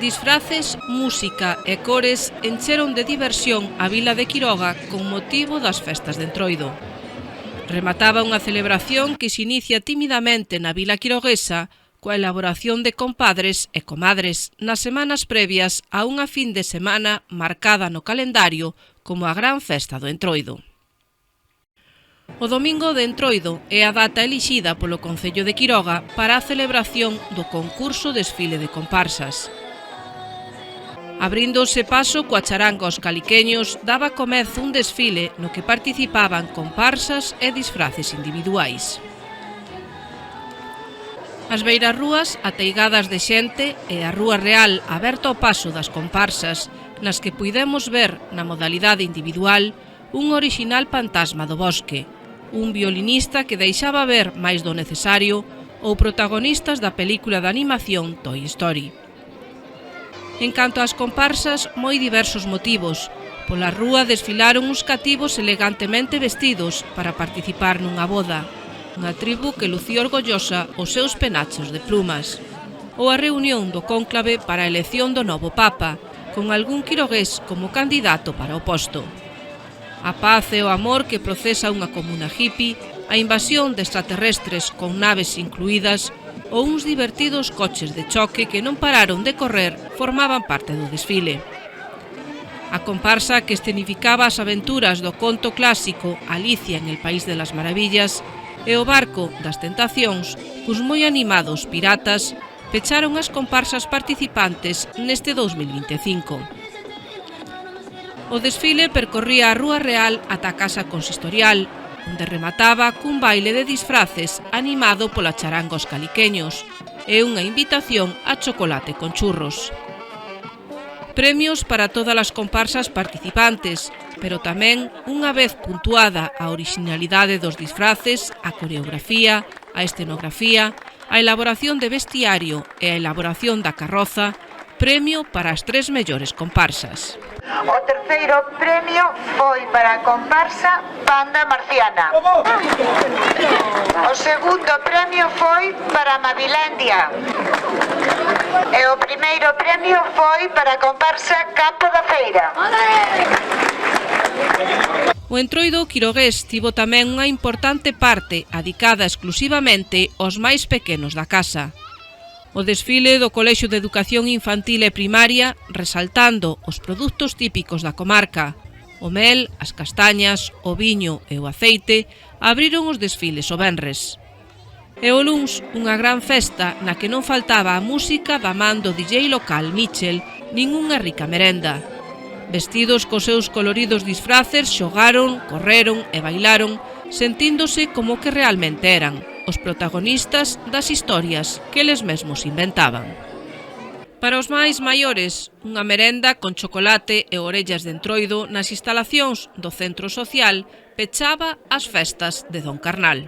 Disfraces, música e cores encheron de diversión a vila de Quiroga con motivo das festas de Entroido. Remataba unha celebración que se inicia timidamente na vila quiroguesa coa elaboración de compadres e comadres nas semanas previas a unha fin de semana marcada no calendario como a gran festa do Entroido. O domingo de Entroido é a data elixida polo Concello de Quiroga para a celebración do concurso desfile de comparsas. Abríndose paso coa charanga aos caliqueños, daba comezo un desfile no que participaban comparsas e disfraces individuais. As beirarrúas ateigadas de xente e a Rúa Real aberta ao paso das comparsas, nas que puidemos ver, na modalidade individual, un orixinal fantasma do bosque, un violinista que deixaba ver máis do necesario ou protagonistas da película de animación Toy Story. En canto ás comparsas, moi diversos motivos. Pola rúa desfilaron uns cativos elegantemente vestidos para participar nunha boda, unha tribu que lucía orgullosa os seus penachos de plumas, ou a reunión do cónclave para a elección do novo Papa, con algún quirogués como candidato para o posto. A paz e o amor que procesa unha comuna hippie, a invasión de extraterrestres con naves incluídas ou uns divertidos coches de choque que non pararon de correr formaban parte do desfile. A comparsa que escenificaba as aventuras do conto clásico Alicia en el País de las Maravillas e o barco das tentacións, cos moi animados piratas, pecharon as comparsas participantes neste 2025. O desfile percorría a Rúa Real ata a Casa Consistorial, onde remataba cun baile de disfraces animado pola charanga aos caliqueños e unha invitación a chocolate con churros. Premios para todas as comparsas participantes, pero tamén, unha vez puntuada a originalidade dos disfraces, a coreografía, a escenografía, a elaboración de vestiario e a elaboración da carroza, premio para as 3 mellores comparsas. O terceiro premio foi para a comparsa Banda Marciana. O segundo premio foi para Mavilendia. E o primeiro premio foi para a comparsa Campo da Feira. O Entroido quirogués tivo tamén unha importante parte adicada exclusivamente aos máis pequenos da casa. O desfile do Colexio de Educación Infantil e Primaria, resaltando os produtos típicos da comarca, o mel, as castañas, o viño e o aceite, abriron os desfiles o venres. E o luns, unha gran festa na que non faltaba a música da man do DJ local Michel, nin unha rica merenda. Vestidos cos seus coloridos disfraces, xogaron, correron e bailaron, sentíndose como que realmente eran, os protagonistas das historias que eles mesmos inventaban. Para os máis maiores, unha merenda con chocolate e orellas de Entroido nas instalacións do centro social pechaba as festas de Don Carnal.